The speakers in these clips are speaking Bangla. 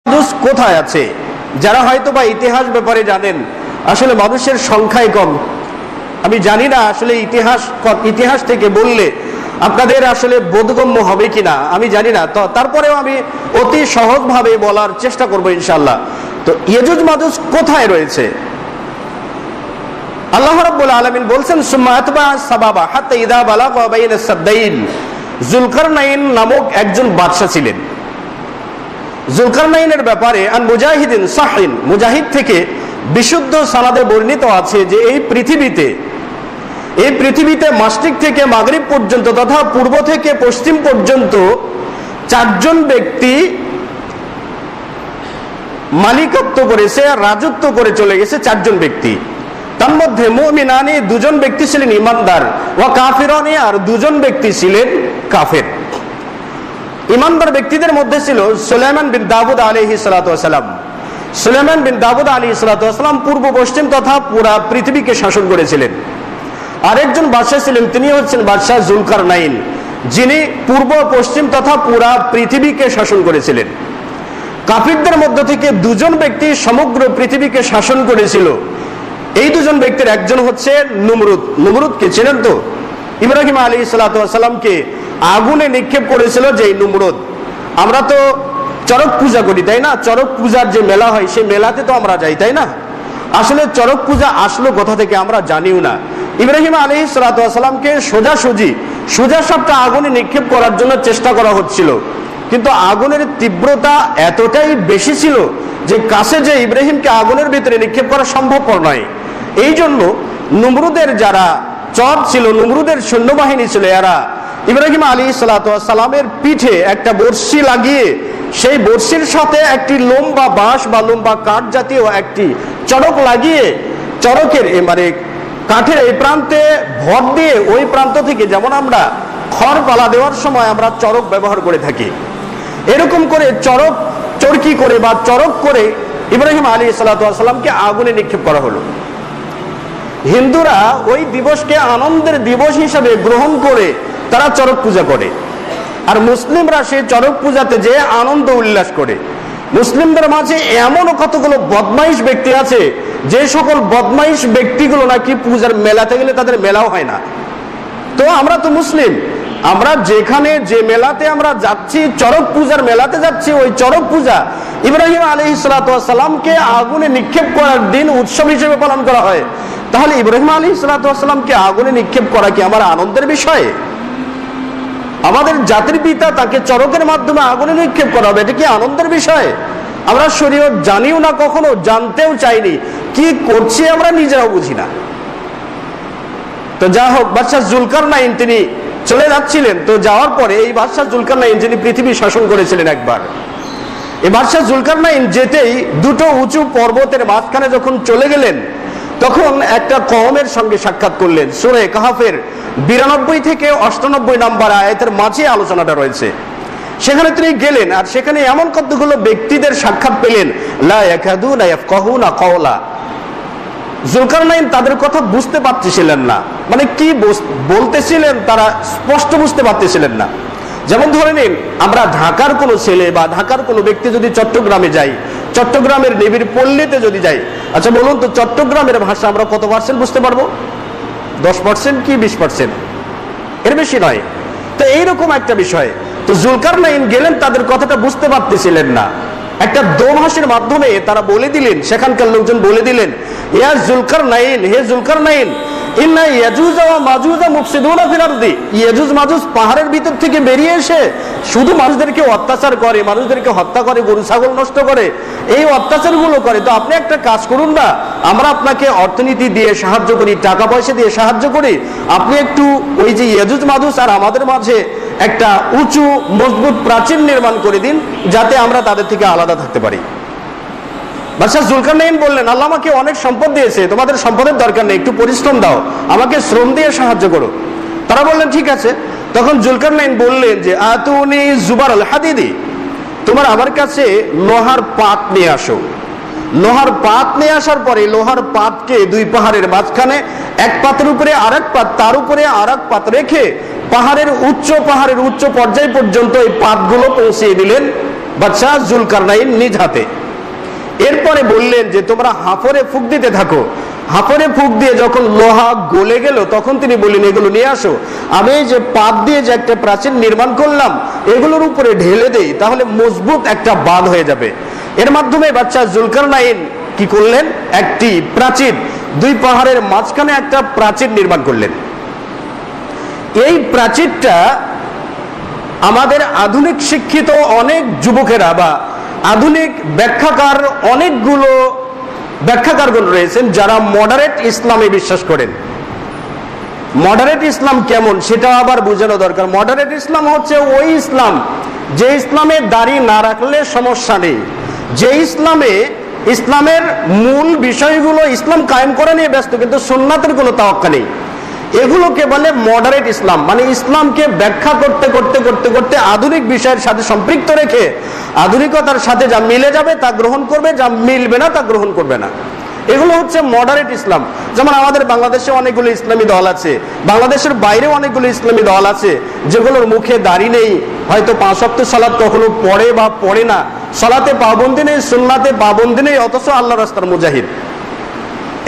কোথায় আছে? যারা হয়তো বা ইতিহাস ব্যাপারে জানেন, আসলে মানুষের সংখ্যাই কম। আমি জানি না আসলে ইতিহাস থেকে বললে আপনাদের আসলে বোধগম্য হবে কিনা আমি জানি না, তো তারপরেও আমি অতি সহজভাবে বলার চেষ্টা করব ইনশাআল্লাহ। তো ইয়াজুজ মাজুজ কোথায় রয়েছে? আল্লাহ রাব্বুল আলামিন বলছেন সুম্মা আতবা সাবাবা হাত্তা ইযা বালাগা বাইনা সাদদাইন। যুলকারনাইন নামক একজন বাদশা ছিলেন। যুলকারনাইনের ব্যাপারে আন মুজাহিদিন সাহিন, মুজাহিদ থেকে বিশুদ্ধ সানাদে বর্ণিত আছে যে এই পৃথিবীতে মাশরিক থেকে মাগরিব পর্যন্ত তথা পূর্ব থেকে পশ্চিম পর্যন্ত চারজন ব্যক্তি মালিকত্ব করেছে, রাজত্ব করে চলে গেছে চারজন ব্যক্তি। তার মধ্যে মুমিনানি দুজন ব্যক্তি ছিলেন ইমানদার, ওয়া কাফিরানি আর দুজন ব্যক্তি ছিলেন কাফের। ইমানদার ব্যক্তিদের মধ্যে ছিল সুলাইমান বিন দাউদ আলাইহিস সালাতু ওয়াস সালাম। সুলাইমান বিন দাউদ আলাইহিস সালাতু ওয়াস সালাম পূর্ব পশ্চিম তথা পুরা পৃথিবীকে শাসন করেছিলেন। আরেকজন বাদশা ছিলেন, তিনি হচ্ছেন বাদশা যুলকারনাইন, যিনি পূর্ব পশ্চিম তথা পুরা পৃথিবীকে শাসন করেছিলেন। কাফিরদের মধ্য থেকে দুজন ব্যক্তি সমগ্র পৃথিবীকে শাসন করেছিল। এই দুজন ব্যক্তির একজন হচ্ছে নমরুদ। নমরুদকে চেনেন তো? ইব্রাহিম আলাইহিস সালাতু ওয়াস সালামকে আগুনে নিক্ষেপ করেছিল যে নমরুদ। আমরা তো চড়ক পূজা করি, তাই না? চড়ক পূজার যে মেলা হয় সেই মেলাতে তো আমরা যাই, তাই না? আসলে চড়ক পূজা আসলো কোথা থেকে আমরা জানিও না। ইব্রাহিম আলাইহিস সালাতু ওয়াস সালামকে সোজা সাপটা আগুনে নিক্ষেপ করার জন্য চেষ্টা করা হচ্ছিল, কিন্তু আগুনের তীব্রতা এতটাই বেশি ছিল যে কাছে যে ইব্রাহিমকে আগুনের ভিতরে নিক্ষেপ করা সম্ভবপর নয়। এই জন্য নমরুদের যারা চর ছিল, নমরুদের সৈন্যবাহিনী ছিল, এরা ইব্রাহিম আলাইহিস সালাতু ওয়াস সালামের পিঠে একটা বর্শি লাগিয়ে সেই বর্শির সাথে একটি লম্বা বাঁশ বা লম্বা কাঠ জাতীয় একটি চড়ক লাগিয়ে চড়কের মানে কাঠের এই প্রান্তে ভর দিয়ে ওই প্রান্ত থেকে, যেমন আমরা খড় পালা দেওয়ার সময় আমরা চড়ক ব্যবহার করে থাকি, এরকম করে চরকি করে বা চড়ক করে ইব্রাহিম আলাইহিস সালাতু ওয়াস সালামকে আগুনে নিক্ষেপ করা হলো। হিন্দুরা ওই দিবসকে আনন্দের দিবস হিসাবে গ্রহণ করে তারা চড়ক পূজা করে, আর মুসলিমরা সেই চড়ক পূজাতে যে আনন্দ উল্লাস করে। মুসলিমদের মাঝে এমনও কতগুলো বদমাইশ ব্যক্তি আছে যে সকল বদমাইশ ব্যক্তিগুলো নাকি পূজার মেলাতে গেলে তাদের মেলাও হয় না। তো আমরা তো মুসলিম, আমরা যেখানে যে মেলাতে আমরা যাচ্ছি, চড়ক পূজার মেলাতে যাচ্ছি, ওই চড়ক পূজা ইব্রাহিম আলাইহিস সালাতু ওয়াস সালামকে আগুনে নিক্ষেপ করার দিন উৎসব হিসেবে পালন করা হয়। তাহলে ইব্রাহিম আলাইহিস সালাতু ওয়াস সালামকে আগুনে নিক্ষেপ করা কি আমার আনন্দের বিষয়? আমাদের জাতির পিতা তাকে চড়কের মাধ্যমে আগুনে নিক্ষেপ করা হবে, এটা কি আনন্দের বিষয়? আমরা শরীয়ত জানিও না, কখনো জানতেও চাইনি, কি করছি আমরা নিজেরাও বুঝি না। তো যা হোক, বাদশা যুলকারনাইন তিনি চলে যাচ্ছিলেন। তো যাওয়ার পরে এই বাদশা যুলকারনাইন যিনি পৃথিবী শাসন করেছিলেন একবার, এই বাদশা যুলকারনাইন যেতেই দুটো উঁচু পর্বতের মাঝখানে যখন চলে গেলেন, তখন একটা কওমের সঙ্গে সাক্ষাৎ করলেন। সূরা কাহফের 92 থেকে 98 নম্বর আয়াতের মাঝে আলোচনাটা রয়েছে। সেখানে তিনি গেলেন, আর সেখানে এমন কতগুলো ব্যক্তিদের সাক্ষাৎ পেলেন, লা ইয়াকাদুনা ইয়াফকাহুনা কাওলা। যুলকারনাইন তাদের কথা বুঝতে পারতেছিলেন না, মানে কি বলতেছিলেন তারা স্পষ্ট বুঝতে পারতেছিলেন না। যেমন ধরে নিন, আমরা ঢাকার কোনো ছেলে বা ঢাকার কোনো ব্যক্তি যদি চট্টগ্রামে যাই, চট্টগ্রামের নিবিড় পল্লীতে যদি যাই, আচ্ছা বলুন তো চট্টগ্রামের ভাষা আমরা কত পার্সেন্ট বুঝতে পারবো? 10% কি 20%? এর বেশি নয়। তো এইরকম একটা বিষয়। তো যুলকারনাইন গেলেন, তাদের কথাটা বুঝতে পারতেছিলেন না। একটা দোভাষের মাধ্যমে তারা বলে দিলেন, সেখানকার লোকজন বলে দিলেন, ইয়া যুলকারনাইন, হে যুলকারনাইন, ইন্না ইয়াজুজ ওয়া মাজুজ মুফসিদুনা ফিল আরদি। ইয়াজুজ মাজুজ পাহাড়ের ভিতর থেকে বেরিয়ে এসে শুধু মানুষদেরকে অত্যাচার করে, মানুষদেরকে হত্যা করে, গরু ছাগল নষ্ট করে, এই অত্যাচারগুলো করে। তো আপনি একটা কাজ করুন না, আমরা আপনাকে অর্থনীতি দিয়ে সাহায্য করি, টাকা পয়সা দিয়ে সাহায্য করি, আপনি একটু ওই যে ইয়াজুজ মাজুজ আর আমাদের মাঝে একটা উঁচু মজবুত প্রাচীর নির্মাণ করে দিন, যাতে আমরা তাদের থেকে আলাদা থাকতে পারি। বাদশা যুলকারনাইন বললেন, আল্লাহ আমাকে অনেক সম্পদ দিয়েছে, তোমাদের সম্পদের দরকার নেই, একটু পরিশ্রম দাও, আমাকে শ্রম দিয়ে সাহায্য করো। তারা বললেন ঠিক আছে। তখন যুলকারনাইন বললেন যে আতুনি জুবার আল হাদিদি, তোমার আমার কাছে লোহার পাত নিয়ে আসো। লোহার পাত নিয়ে আসার পরে লোহার পাতকে দুই পাহাড়ের মাঝখানে এক পাতের উপরে আরেক পাত, তার উপরে আরেক পাত রেখে পাহাড়ের উচ্চ পর্যায় পর্যন্ত এই পাতগুলো পৌঁছিয়ে দিলেন বাদশাহ জুলকারনাইন নিজ হাতে। এরপরে বললেন যে তোমরা হাফরে ফুঁক দিতে থাকো। হাফরে ফুঁক দিয়ে যখন লোহা গলে গেল তখন তিনি বললেন এগুলো নিয়ে আসো, আমি এই যে পাত দিয়ে যে একটা প্রাচীর নির্মাণ করলাম এগুলোর উপরে ঢেলে দেই, তাহলে মজবুত একটা বাঁধ হয়ে যাবে। এর মাধ্যমে বাদশাহ জুলকারনাইন কি করলেন, একটি প্রাচীর, দুই পাহাড়ের মাঝখানে একটা প্রাচীর নির্মাণ করলেন। এই প্রাচীরটা আমাদের আধুনিক শিক্ষিত অনেক যুবকেরা বা আধুনিক ব্যাখ্যাকার, অনেকগুলো ব্যাখ্যাকারগণ রয়েছেন যারা মডারেট ইসলামে বিশ্বাস করেন। মডারেট ইসলাম কেমন সেটা আবার বোঝানো দরকার। মডারেট ইসলাম হচ্ছে ওই ইসলাম যে ইসলামে দাড়ি না রাখলে সমস্যা নেই, যে ইসলামে ইসলামের মূল বিষয়গুলো ইসলাম কায়েম করে নিয়ে ব্যস্ত কিন্তু সুন্নাতের কোনো তাওয়াক্কা নেই। এগুলোকে বলে মডারেট ইসলাম। মানে ইসলামকে ব্যাখ্যা করতে করতে করতে করতে আধুনিক বিষয়ের সাথে সম্পৃক্ত রেখে আধুনিকতার সাথে যা মিলে যাবে তা গ্রহণ করবে, যা মিলবে না তা গ্রহণ করবে না। এগুলো হচ্ছে মডারেট ইসলাম। যেমন আমাদের বাংলাদেশে অনেকগুলো ইসলামী দল আছে, বাংলাদেশের বাইরেও অনেকগুলো ইসলামী দল আছে যেগুলোর মুখে দাড়ি নেই, হয়তো 5 ওয়াক্ত সালাত কখনো পড়ে বা পড়ে না, সালাতে পাবন্দি নেই, সুন্নাতে পাবন্দি নেই, অথচ আল্লাহ রাস্তার মুজাহিদ।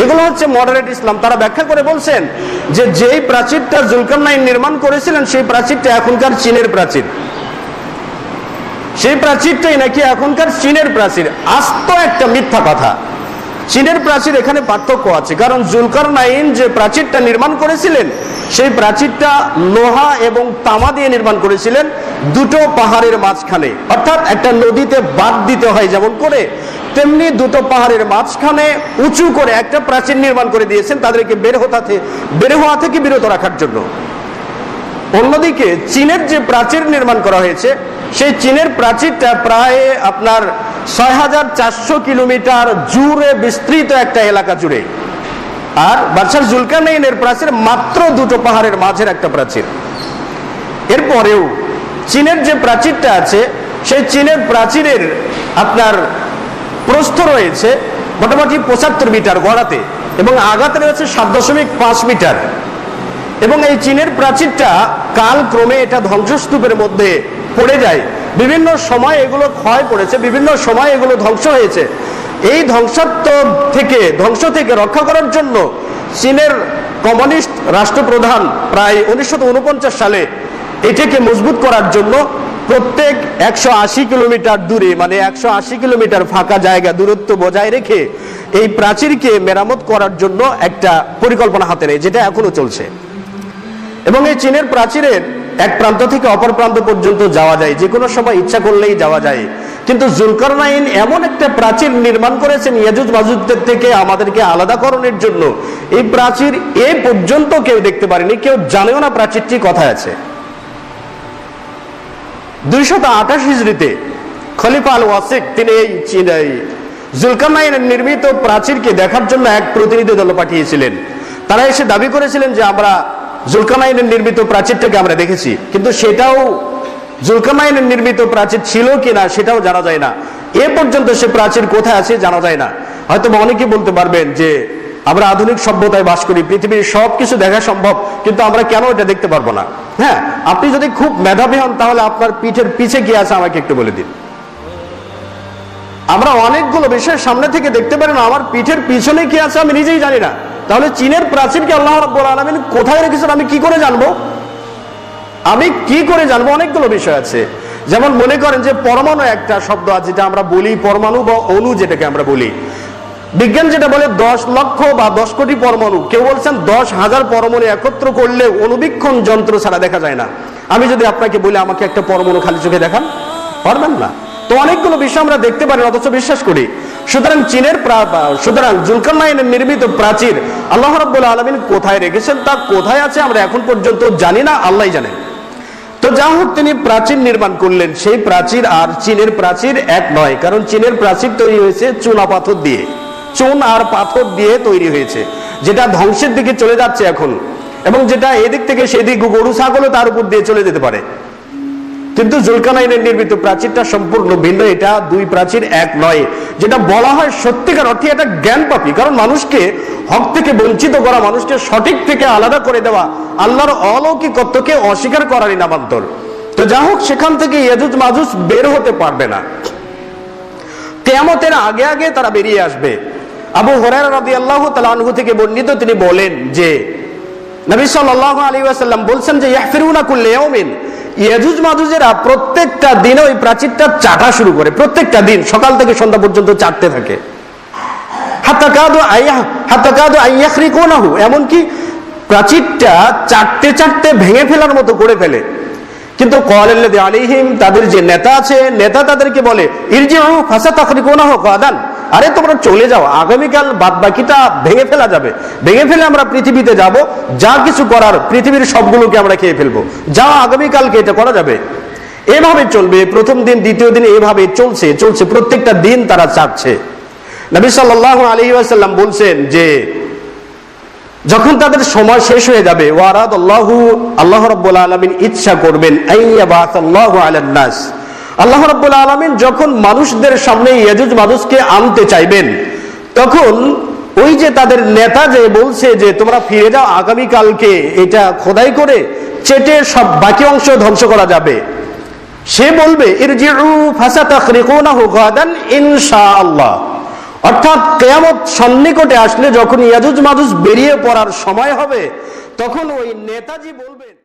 এগুলো হচ্ছে মডারেট ইসলাম। তারা ব্যাখ্যা করে বলছেন যে যেই প্রাচীরটা জুলকারনাইন নির্মাণ করেছিলেন সেই প্রাচীরটা এখনকার চীনের প্রাচীর, সেই প্রাচীরটাই নাকি এখনকার চীনের প্রাচীর। আস্ত একটা মিথ্যা কথা। চীনের প্রাচীর এখানে পার্থক্য আছে, কারণ জুলকারনাইন যে প্রাচীরটা নির্মাণ করেছিলেন সেই প্রাচীরটা লোহা এবং তামা দিয়ে নির্মাণ করেছিলেন দুটো পাহাড়ের মাঝখানে, অর্থাৎ একটা নদীতে বাঁধ দিতে হয় যেমন করে, তেমনি দুটো পাহাড়ের মাঝখানে উঁচু করে একটা প্রাচীর নির্মাণ করে দিয়েছেন তাদেরকে বের হওয়া থেকে বিরত রাখার জন্য। অন্যদিকে চীনের যে প্রাচীর নির্মাণ করা হয়েছে সেই চীনের প্রাচীরটা প্রায় আপনার 6400 কিলোমিটার জুড়ে বিস্তৃত একটা এলাকা জুড়ে, আর বাদশাহ জুলকারনাইনের প্রাচীর মাত্র দুটো পাহাড়ের মাঝের একটা প্রাচীর। এরপরেও চীনের যে প্রাচীরটা আছে সেই চীনের প্রাচীরের আপনার প্রস্থ রয়েছে মোটামুটি 75 মিটার গড়াতে এবং আগাতে রয়েছে 7.5 মিটার। এবং এই চীনের প্রাচীরটা কালক্রমে এটা ধ্বংসস্তূপের মধ্যে পড়ে যায়, বিভিন্ন সময় এগুলো ক্ষয় পড়েছে, বিভিন্ন সময় এগুলো ধ্বংস হয়েছে। এই ধ্বংস থেকে রক্ষা করার জন্য চীনের কমিউনিস্ট রাষ্ট্রপ্রধান প্রায় 1949 সালে এটাকে মজবুত করার জন্য প্রত্যেক 180 কিলোমিটার দূরে, মানে 180 কিলোমিটার ফাঁকা জায়গা দূরত্ব বজায় রেখে এই প্রাচীরকে মেরামত করার জন্য একটা পরিকল্পনা হাতে নেয়, যেটা এখনো চলছে। এবং এই চীনের প্রাচীরের এক প্রান্ত থেকে অপর প্রান্ত পর্যন্ত যাওয়া যায়, যে কোনো সময় ইচ্ছা করলেই যাওয়া যায়। কিন্তু জুলকারনাইন এমন একটা প্রাচীর নির্মাণ করেছেন ইয়াজুজ মাজুজদের থেকে আমাদেরকে আলাদাকরণের জন্য, এই প্রাচীর এ পর্যন্ত কেউ দেখতে পারেনি, কেউ জানেও না প্রাচীরটি কোথায় আছে। 228 হিজরিতে খলিফা আল ওয়াসিক তিনি এই জুলকারনাইনের নির্মিত প্রাচীরকে দেখার জন্য এক প্রতিনিধি দল পাঠিয়েছিলেন। তারা এসে দাবি করেছিলেন যে আমরা জুলকারনাইনের নির্মিত প্রাচীরটাকে আমরা দেখেছি, কিন্তু সেটাও জুলকারনাইনের নির্মিত প্রাচীর ছিল কিনা সেটাও জানা যায় না। এ পর্যন্ত সে প্রাচীর কোথায় আছে জানা যায় না। হয়তো অনেকে বলতে পারবেন যে আমরা আধুনিক সভ্যতায় বাস করি, পৃথিবীর সবকিছু দেখা সম্ভব, কিন্তু আমরা কেন এটা দেখতে পারবো না? হ্যাঁ, আপনি যদি খুব মেধাবী হন তাহলে আপনার পিঠের পিছে কি আছে আমাকে একটু বলে দিন। আমরা অনেকগুলো বিষয় সামনে থেকে দেখতে পারি না, আমার পিঠের পিছনে কি আছে আমি নিজেই জানি না। তাহলে চীনের প্রাচীরকে আল্লাহ রাব্বুল আলামিন কোথায় রেখেছেন আমি কি করে জানবো? অনেকগুলো বিষয় আছে। যেমন মনে করেন যে পরমাণু একটা শব্দ আছে যেটা আমরা বলি, পরমাণু বা অণু যেটাকে আমরা বলি। বিজ্ঞান যেটা বলে 10 লক্ষ বা 10 কোটি পরমাণু, কেউ বলছেন 10,000 পরমাণু একত্র করলে অনুবীক্ষণ যন্ত্র ছাড়া দেখা যায় না। আমি যদি আপনাকে বলি আমাকে একটা পরমাণু খালি চোখে দেখান, পারবেন না। তো অনেকগুলো বিষয় আমরা দেখতে পারি অথচ বিশ্বাস করি। সুতরাং জুলকারনাইনের নির্মিত প্রাচীর আল্লাহ রাব্বুল আলামিন কোথায় রেখেছেন, তা কোথায় আছে আমরা এখন পর্যন্ত জানি না, আল্লাহই জানেন। তো যা হোক, তিনি প্রাচীর নির্মাণ করলেন। সেই প্রাচীর আর চীনের প্রাচীর এক নয়, কারণ চীনের প্রাচীর তৈরি হয়েছে চুন আর পাথর দিয়ে তৈরি হয়েছে, যেটা ধ্বংসের দিকে চলে যাচ্ছে এখন, এবং যেটা এদিক থেকে সেদিক গরু ছাগলও তার উপর দিয়ে চলে যেতে পারে। কিন্তু জুলকারনাইনের নির্মিত প্রাচীরটা সম্পূর্ণ ভিন্ন। এটা দুই প্রাচীর এক নয়, যেটা বলা হয় সত্যিকার অর্থে এটা জ্ঞানপাপী। কারণ মানুষকে হক থেকে বঞ্চিত করা, মানুষকে সঠিক থেকে আলাদা করে দেওয়া, আল্লাহর অলৌকিকত্বকে অস্বীকার করারই নামান্তর। তো যা হোক, সেখান থেকে ইয়াজুজ মাজুজ বের হতে পারবে না, কিয়ামতের আগে আগে তারা বেরিয়ে আসবে। আবু হুরায়রা রাদিয়াল্লাহু তাআলা আনহু থেকে বর্ণিত, তিনি বলেন যে নবী সাল্লাল্লাহু আলাইহি ওয়াসাল্লাম বলছেন যে ইয়াহফিরুনা কুল্লা ইয়াউমিন, ইয়াজুজ মাজুজেরা প্রত্যেকটা দিন ওই প্রাচীরটা চাটা শুরু করে, প্রত্যেকটা দিন সকাল থেকে সন্ধ্যা পর্যন্ত চাটতে থাকে। হাত্তা কাদু আইয়াখরিকুনাহু, এমনকি প্রাচীরটা চাটতে চাটতে ভেঙে ফেলার মতো করে ফেলে। কিন্তু ক্বালাল্লাযী আলাইহিম, তাদের যে নেতা আছে, নেতা তাদেরকে বলে ইরজিউ ফাসাতাখরিকুনাহু কাদান, আরে তোমরা চলে যাও, আগামীকাল বাদ বাকিটা ভেঙে ফেলা যাবে, ভেঙে ফেলে আমরা পৃথিবীতে যাব, যা কিছু করার পৃথিবীর সবগুলোকে আমরা খেয়ে ফেলবো, যা আগামীকালকে এটা করা যাবে। এভাবে চলবে, প্রথম দিন দ্বিতীয় দিন এভাবে চলছে চলছে, প্রত্যেকটা দিন তারা চাচ্ছে। নবী সাল্লাল্লাহু আলাইহি ওয়াসাল্লাম বলছেন যে যখন তাদের সময় শেষ হয়ে যাবে, ওয়ারাদাল্লাহু, আল্লাহ রাব্বুল আলামিন ইচ্ছা করবেন, আইয়াবাসাল্লাহু আলান নাস, আল্লাহ রাব্বুল আলামিন যখন মানুষদের সামনে ইয়াজুজ মাজুজকে আনতে চাইবেন, তখন ওই যে তাদের নেতা যে বলছে যে তোমরা ফিরে যাও, আগামীকালকে এটা খোদাই করে চেটে সব বাকি অংশ ধ্বংস করা যাবে, সে বলবে ইরজিউ ফাসাতাখরিকুনাহু গাদান ইনশাআল্লাহ। অর্থাৎ কিয়ামত সন্নিকটে আসলে যখন ইয়াজুজ মাজুজ বেরিয়ে পড়ার সময় হবে, তখন ওই নেতাজি বলবেন